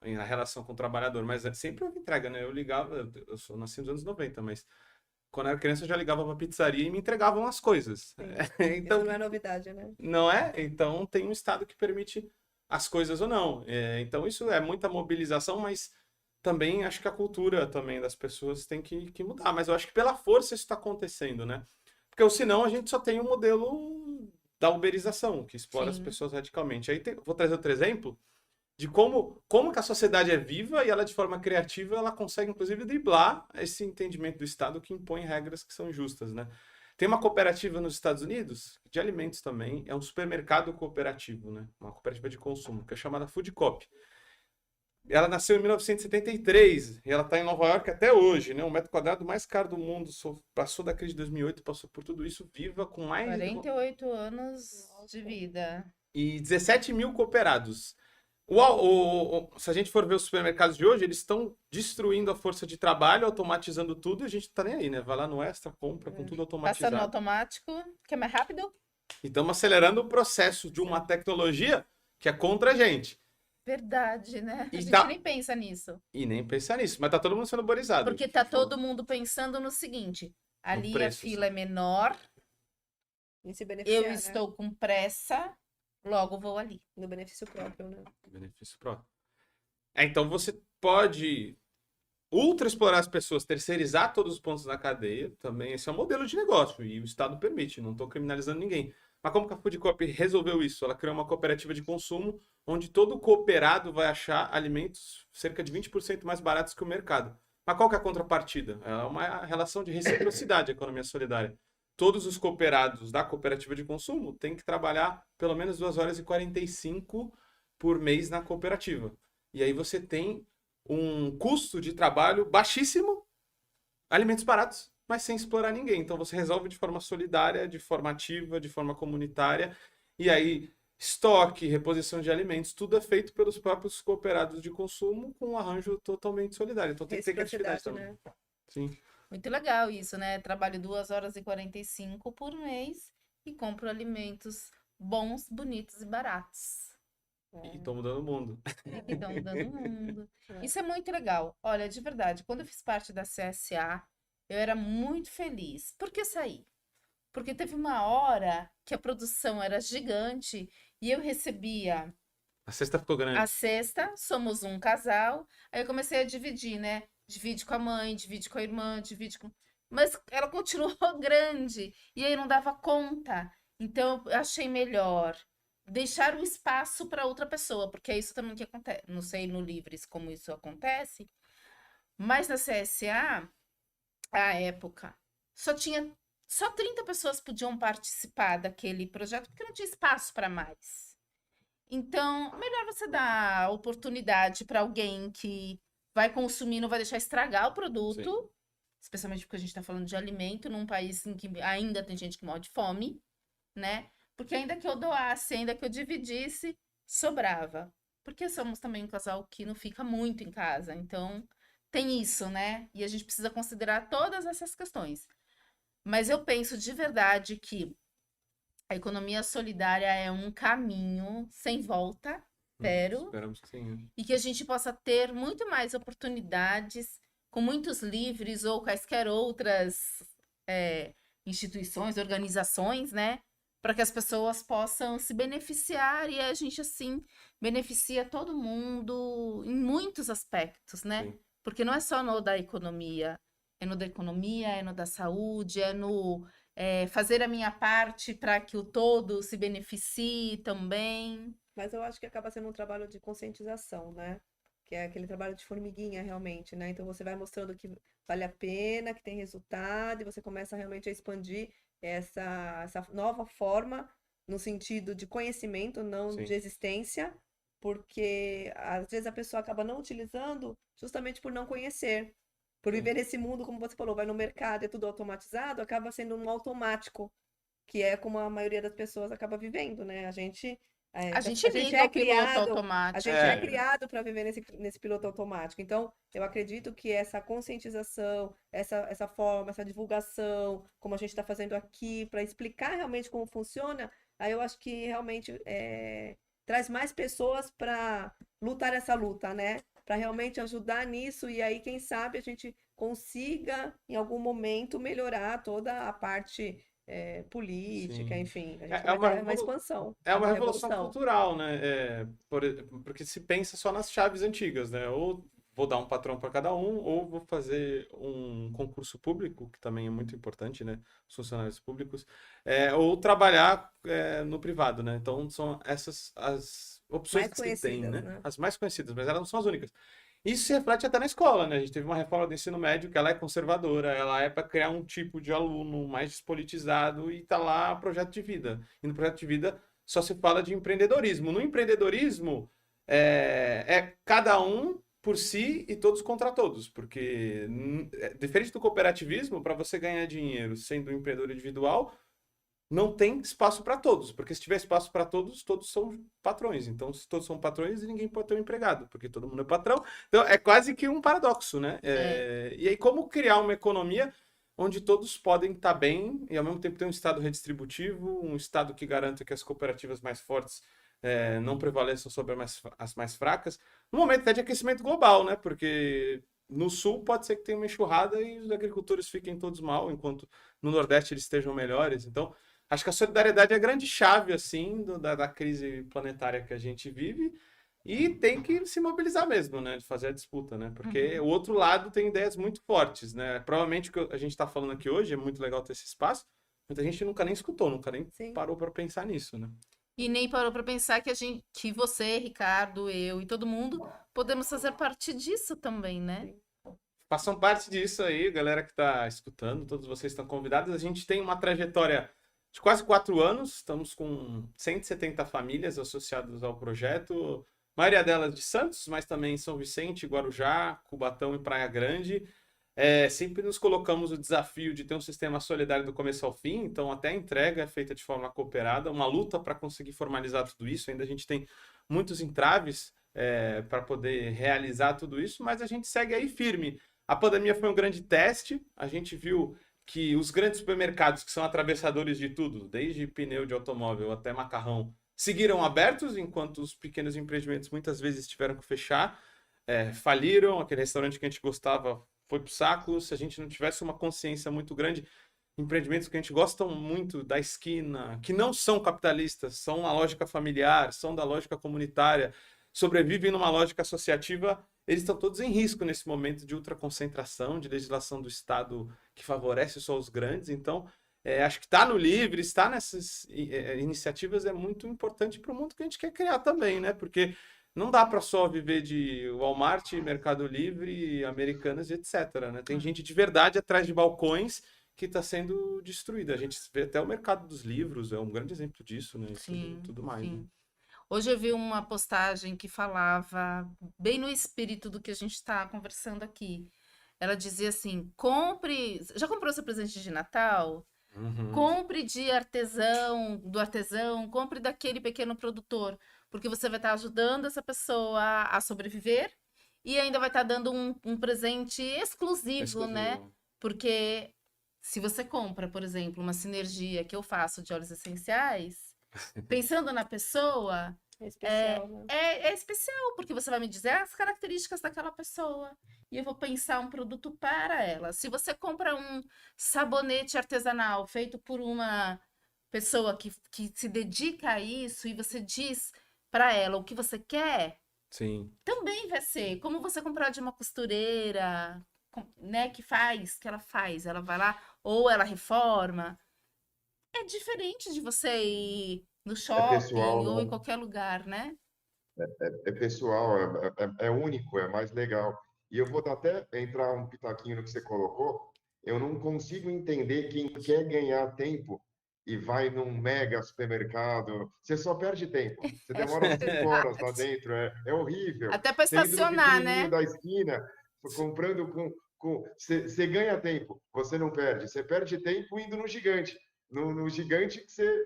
na relação com o trabalhador. Mas sempre houve entrega, né? Eu nasci nos anos 90, mas quando eu era criança eu já ligava pra pizzaria e me entregavam as coisas. Então, Isso não é novidade, né? não é? Então tem um Estado que permite as coisas ou não. Então isso é muita mobilização, mas também acho que a cultura também das pessoas tem que mudar. Mas eu acho que pela força isso está acontecendo, né? Porque senão a gente só tem o modelo da uberização, que explora as Sim. pessoas radicalmente. Aí vou trazer outro exemplo de como que a sociedade é viva e ela, de forma criativa, ela consegue, inclusive, driblar esse entendimento do Estado que impõe regras que são injustas, né? Tem uma cooperativa nos Estados Unidos, de alimentos também, é um supermercado cooperativo, né? Uma cooperativa de consumo, que é chamada Food Coop. Ela nasceu em 1973 e ela está em Nova York até hoje, né? O metro quadrado mais caro do mundo, passou da crise de 2008, passou por tudo isso, viva com mais 48 anos de vida. e 17 mil cooperados. Se a gente for ver os supermercados de hoje, eles estão destruindo a força de trabalho, automatizando tudo, e a gente não tá nem aí, né? Vai lá no Extra, compra com tudo Passando automatizado. automático, que é mais rápido. E estamos acelerando o processo de uma tecnologia que é contra a gente. Verdade, né? A E gente tá- nem pensa nisso. E nem pensar nisso, mas tá todo mundo sendo borizado. Porque tá todo mundo pensando no seguinte: ali a preço, fila é menor, E se beneficiar, eu né? estou com pressa, logo vou ali. No benefício próprio, né? Benefício próprio. Então você pode ultra explorar as pessoas, terceirizar todos os pontos da cadeia, também esse é um modelo de negócio e o Estado permite, não estou criminalizando ninguém. Mas como que a Food Coop resolveu isso? Ela criou uma cooperativa de consumo onde todo cooperado vai achar alimentos cerca de 20% mais baratos que o mercado. Mas qual que é a contrapartida? É uma relação de reciprocidade, a economia solidária. Todos os cooperados da cooperativa de consumo têm que trabalhar pelo menos 2 horas e 45 por mês na cooperativa. E aí você tem um custo de trabalho baixíssimo, alimentos baratos, mas sem explorar ninguém. Então você resolve de forma solidária, de forma ativa, de forma comunitária, e aí estoque, reposição de alimentos, tudo é feito pelos próprios cooperados de consumo com um arranjo totalmente solidário. Então tem que ter criatividade também. Né? Sim. Muito legal isso, né? Trabalho 2 horas e 45 por mês e compro alimentos bons, bonitos e baratos. E tô mudando o mundo. E que estão mudando o mundo. Isso é muito legal. Olha, de verdade, quando eu fiz parte da CSA, eu era muito feliz. Por que saí? Porque teve uma hora que a produção era gigante e eu recebia A cesta ficou grande. a cesta, somos um casal, aí eu comecei a dividir, né? Divide com a mãe, divide com a irmã, divide com... Mas ela continuou grande e aí não dava conta. Então eu achei melhor deixar o espaço para outra pessoa, porque é isso também que acontece. Não sei no Livres como isso acontece, mas na CSA, à época, só 30 pessoas podiam participar daquele projeto, porque não tinha espaço para mais. Então, melhor você dar oportunidade para alguém que vai consumir, não vai deixar estragar o produto, Sim. especialmente porque a gente está falando de alimento num país em que ainda tem gente que morre de fome, né? Porque ainda que eu doasse, ainda que eu dividisse, sobrava. Porque somos também um casal que não fica muito em casa, então tem isso, né? E a gente precisa considerar todas essas questões. Mas eu penso de verdade que a economia solidária é um caminho sem volta, espero, Esperamos que sim. Né? e que a gente possa ter muito mais oportunidades com muitos livres ou quaisquer outras instituições, organizações, né? Para que as pessoas possam se beneficiar e a gente, assim, beneficia todo mundo em muitos aspectos, né? Sim. Porque não é só no da economia, é no da economia, é no da saúde, é no fazer a minha parte para que o todo se beneficie também. Mas eu acho que acaba sendo um trabalho de conscientização, né? Que é aquele trabalho de formiguinha, realmente, né? Então você vai mostrando que vale a pena, que tem resultado, e você começa realmente a expandir essa nova forma no sentido de conhecimento, não Sim. de existência, porque às vezes a pessoa acaba não utilizando justamente por não conhecer. Por Sim. viver nesse mundo, como você falou, vai no mercado, é tudo automatizado, acaba sendo um automático, que é como a maioria das pessoas acaba vivendo, né? A gente A gente a gente liga é o piloto criado, a automático. gente É. é criado para viver nesse piloto automático. Então, eu acredito que essa conscientização, essa forma, essa divulgação, como a gente está fazendo aqui, para explicar realmente como funciona, aí eu acho que realmente traz mais pessoas para lutar essa luta, né? Para realmente ajudar nisso, e aí, quem sabe, a gente consiga, em algum momento, melhorar toda a parte política, Sim. enfim. A É, gente é vai uma ter uma expansão, É uma uma revolução revolução. cultural, né? Porque se pensa só nas chaves antigas, né? Ou vou dar um patrão para cada um, ou vou fazer um concurso público, que também é muito importante, né? Os funcionários públicos, ou trabalhar no privado, né? Então são essas as opções Mais que se tem, conhecidas, né? né? As mais conhecidas, mas elas não são as únicas. Isso se reflete até na escola, né? A gente teve uma reforma do ensino médio que ela é conservadora, ela é para criar um tipo de aluno mais despolitizado e tá lá projeto de vida. E no projeto de vida só se fala de empreendedorismo. No empreendedorismo é cada um por si e todos contra todos, porque diferente do cooperativismo, para você ganhar dinheiro sendo um empreendedor individual, não tem espaço para todos, porque se tiver espaço para todos, todos são patrões. Então, se todos são patrões, ninguém pode ter um empregado, porque todo mundo é patrão. Então, é quase que um paradoxo, né? E aí, como criar uma economia onde todos podem estar bem e, ao mesmo tempo, ter um Estado redistributivo, um Estado que garanta que as cooperativas mais fortes não prevaleçam sobre as mais fracas, no momento até de aquecimento global, né? Porque no Sul pode ser que tenha uma enxurrada e os agricultores fiquem todos mal, enquanto no Nordeste eles estejam melhores. Então, acho que a solidariedade é a grande chave, assim, da crise planetária que a gente vive e tem que se mobilizar mesmo, né? De fazer a disputa, né? Porque o outro lado tem ideias muito fortes, né? Provavelmente o que a gente está falando aqui hoje é muito legal ter esse espaço, muita gente nunca nem escutou, nunca nem Sim. parou para pensar nisso, né? E nem parou para pensar que você, Ricardo, eu e todo mundo podemos fazer parte disso também, né? Façam parte disso aí, galera que está escutando, todos vocês estão convidados. A gente tem uma trajetória de quase 4 anos, estamos com 170 famílias associadas ao projeto, a maioria delas de Santos, mas também São Vicente, Guarujá, Cubatão e Praia Grande. Sempre nos colocamos o desafio de ter um sistema solidário do começo ao fim, então até a entrega é feita de forma cooperada, uma luta para conseguir formalizar tudo isso. Ainda a gente tem muitos entraves para poder realizar tudo isso, mas a gente segue aí firme. A pandemia foi um grande teste, a gente viu que os grandes supermercados, que são atravessadores de tudo, desde pneu de automóvel até macarrão, seguiram abertos, enquanto os pequenos empreendimentos muitas vezes tiveram que fechar, faliram, aquele restaurante que a gente gostava foi pro saco. Se a gente não tivesse uma consciência muito grande, empreendimentos que a gente gosta muito da esquina, que não são capitalistas, são uma lógica familiar, são da lógica comunitária, sobrevivem numa lógica associativa, eles estão todos em risco nesse momento de ultraconcentração, de legislação do Estado que favorece só os grandes. Então, acho que estar no Livre, estar nessas iniciativas é muito importante para o mundo que a gente quer criar também, né? Porque não dá para só viver de Walmart, Mercado Livre, Americanas e etc, né? Tem gente de verdade atrás de balcões que está sendo destruída. A gente vê até o mercado dos livros, é um grande exemplo disso, né? Sim, E tudo mais, sim. né? Hoje eu vi uma postagem que falava bem no espírito do que a gente está conversando aqui. Ela dizia assim: compre. Já comprou seu presente de Natal? Uhum. Compre do artesão, compre daquele pequeno produtor, porque você vai estar ajudando essa pessoa a sobreviver e ainda vai estar dando um presente exclusivo, né? Exclusivo. Porque se você compra, por exemplo, uma sinergia que eu faço de óleos essenciais, pensando na pessoa, É especial, né? é especial, porque você vai me dizer as características daquela pessoa. E eu vou pensar um produto para ela. Se você compra um sabonete artesanal feito por uma pessoa que se dedica a isso e você diz para ela o que você quer, Sim. também vai ser como você comprar de uma costureira, né, ela vai lá, ou ela reforma. É diferente de você ir no É shopping ou em pessoal, né? qualquer lugar, né? É pessoal, é único, é mais legal. E eu vou até entrar um pitaquinho no que você colocou. Eu não consigo entender quem quer ganhar tempo e vai num mega supermercado. Você só perde tempo. Você demora 5 horas lá Verdade. dentro, é horrível. Até para Você indo no estacionar, pequenininho né? da esquina, comprando você ganha tempo, você não perde. Você perde tempo indo no gigante. No gigante que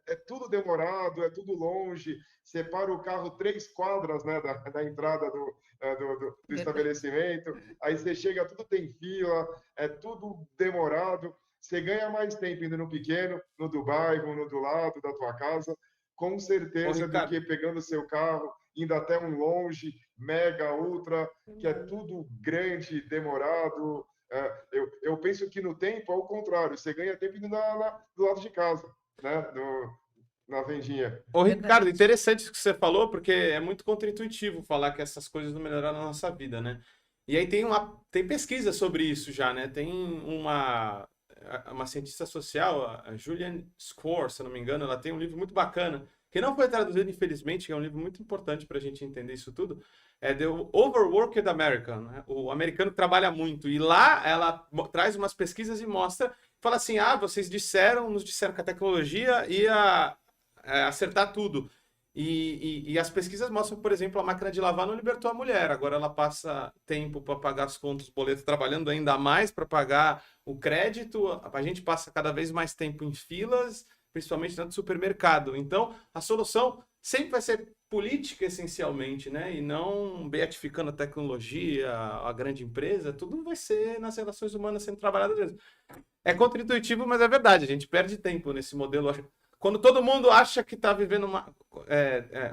é tudo demorado, é tudo longe. Você para o carro 3 quadras, né, da entrada do Verdade. estabelecimento, aí você chega, tudo tem fila, é tudo demorado. Você ganha mais tempo indo no pequeno, no do bairro, no do lado da tua casa, com Ô, certeza, do Ricardo, que pegando o seu carro, indo até um longe, mega, ultra, que é tudo grande, demorado. Eu penso que no tempo é o contrário, você ganha tempo indo do lado de casa, né, na vendinha. Ô, Ricardo, Verdade. interessante isso que você falou, porque é muito contraintuitivo falar que essas coisas não melhoraram a nossa vida, né? E aí tem pesquisa sobre isso já, né? Tem uma cientista social, a Julian Score, se eu não me engano, ela tem um livro muito bacana, que não foi traduzido, infelizmente, que é um livro muito importante para a gente entender isso tudo, é The Overworked American, né? O americano trabalha muito. E lá ela traz umas pesquisas e mostra, fala assim, vocês nos disseram que a tecnologia ia acertar tudo. E as pesquisas mostram, por exemplo, a máquina de lavar não libertou a mulher. Agora ela passa tempo para pagar as contas, os boletos, trabalhando ainda mais para pagar o crédito. A gente passa cada vez mais tempo em filas, principalmente dentro do supermercado. Então, a solução sempre vai ser política, essencialmente, né? E não beatificando a tecnologia, a grande empresa. Tudo vai ser nas relações humanas sendo trabalhado mesmo. É contraintuitivo, mas é verdade. A gente perde tempo nesse modelo. Quando todo mundo acha que está vivendo uma.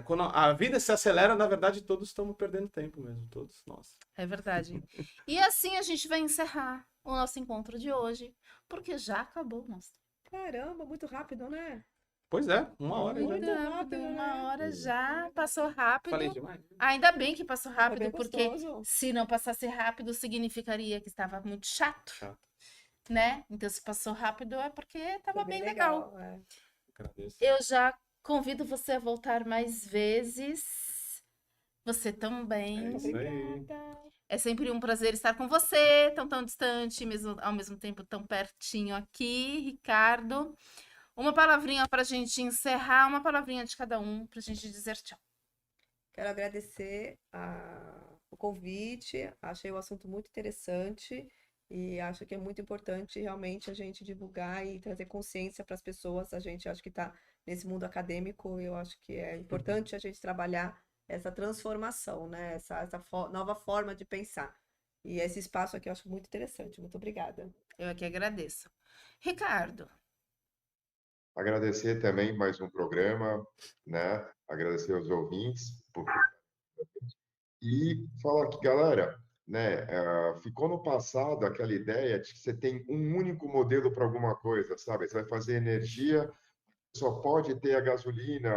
Quando a vida se acelera, na verdade, todos estamos perdendo tempo mesmo. Todos nós. É verdade. E assim a gente vai encerrar o nosso encontro de hoje, porque já acabou o nosso. Caramba, muito rápido, né? Pois é, 1 hora já. Muito rápido, né? Uma hora já passou rápido. Falei demais. Ainda bem que passou Foi rápido, bem porque gostoso. se não passasse rápido, significaria que estava muito chato, Chato. né? Então, se passou rápido é porque estava Foi bem legal. é. Agradeço. Eu já convido você a voltar mais vezes. Você também. É isso aí. Obrigada. É sempre um prazer estar com você, tão distante, ao mesmo tempo tão pertinho aqui, Ricardo. Uma palavrinha para a gente encerrar, uma palavrinha de cada um para a gente dizer tchau. Quero agradecer o convite. Achei o assunto muito interessante e acho que é muito importante realmente a gente divulgar e trazer consciência para as pessoas. A gente acho que está nesse mundo acadêmico, eu acho que é importante a gente trabalhar essa transformação, né? Essa nova forma de pensar. E esse espaço aqui eu acho muito interessante. Muito obrigada. Eu aqui agradeço. Ricardo. Agradecer também mais um programa, né? Agradecer aos ouvintes e falar que, galera, né? Ficou no passado aquela ideia de que você tem um único modelo para alguma coisa, sabe? Você vai fazer energia, só pode ter a gasolina.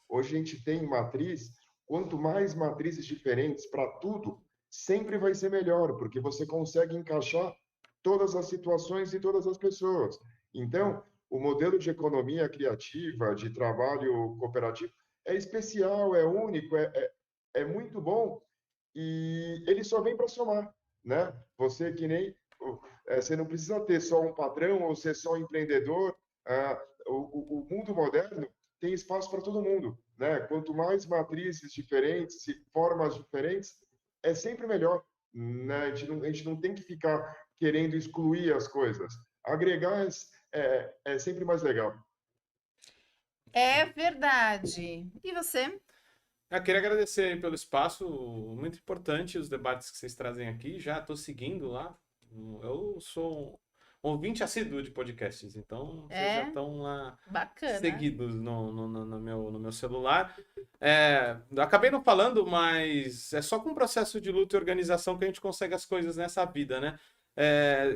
Hoje a gente tem matriz. Quanto mais matrizes diferentes para tudo, sempre vai ser melhor, porque você consegue encaixar todas as situações e todas as pessoas. Então, o modelo de economia criativa, de trabalho cooperativo, é especial, é único, é muito bom e ele só vem para somar, né? Você que nem você não precisa ter só um patrão ou ser só empreendedor. O mundo moderno tem espaço para todo mundo, né? Quanto mais matrizes diferentes e formas diferentes, é sempre melhor, né? A gente não tem que ficar querendo excluir as coisas. Agregar é sempre mais legal. É verdade. E você? Eu queria agradecer aí pelo espaço, muito importante os debates que vocês trazem aqui. Já estou seguindo lá. Eu sou um ouvinte assíduo de podcasts, então vocês já É estão lá bacana. seguidos no meu celular. Acabei não falando, mas é só com um processo de luta e organização que a gente consegue as coisas nessa vida, né?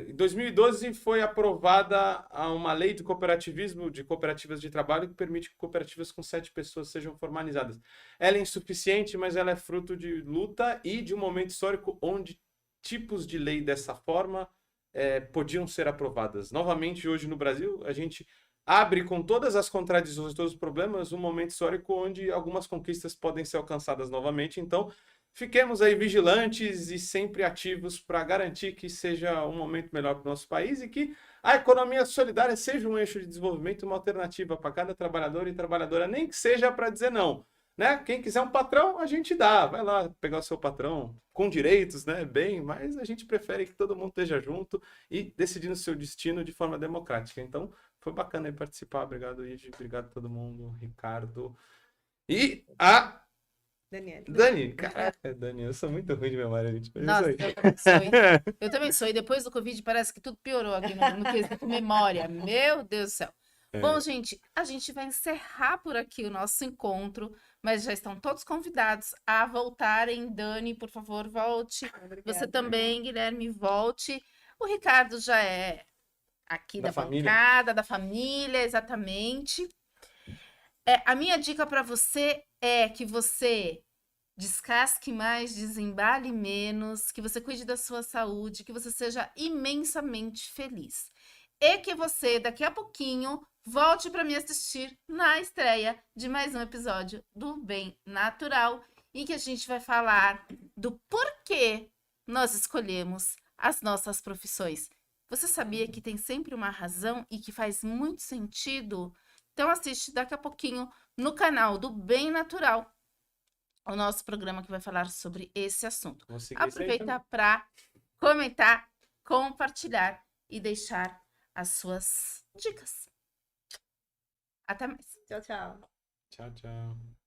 Em 2012 foi aprovada uma lei de cooperativismo, de cooperativas de trabalho, que permite que cooperativas com 7 pessoas sejam formalizadas. Ela é insuficiente, mas ela é fruto de luta e de um momento histórico onde tipos de lei dessa forma podiam ser aprovadas. Novamente, hoje no Brasil, a gente abre com todas as contradições e todos os problemas um momento histórico onde algumas conquistas podem ser alcançadas novamente. Então, fiquemos aí vigilantes e sempre ativos para garantir que seja um momento melhor para o nosso país e que a economia solidária seja um eixo de desenvolvimento, uma alternativa para cada trabalhador e trabalhadora, nem que seja para dizer não. Né? Quem quiser um patrão, a gente dá. Vai lá pegar o seu patrão com direitos, né? Bem, mas a gente prefere que todo mundo esteja junto e decidindo o seu destino de forma democrática. Então, foi bacana aí participar. Obrigado, Igi. Obrigado a todo mundo. Ricardo. E a Daniela. Dani. Caraca, Dani, eu sou muito ruim de memória, gente. Mas Nossa, é isso aí. eu também sou. Eu também sou. E depois do Covid parece que tudo piorou aqui no quesito memória. Meu Deus do céu. Bom, gente, a gente vai encerrar por aqui o nosso encontro, mas já estão todos convidados a voltarem. Dani, por favor, volte. Obrigada. Você também, Guilherme, volte. O Ricardo já é aqui Da da família. bancada, da família, exatamente. A minha dica para você é que você descasque mais, desembale menos, que você cuide da sua saúde, que você seja imensamente feliz. E que você, daqui a pouquinho, volte para me assistir na estreia de mais um episódio do Bem Natural, em que a gente vai falar do porquê nós escolhemos as nossas profissões. Você sabia que tem sempre uma razão e que faz muito sentido? Então assiste daqui a pouquinho no canal do Bem Natural, o nosso programa que vai falar sobre esse assunto. Vou seguir isso aí também. Aproveita para comentar, compartilhar e deixar as suas dicas. Até mais. Tchau, tchau. Tchau, tchau.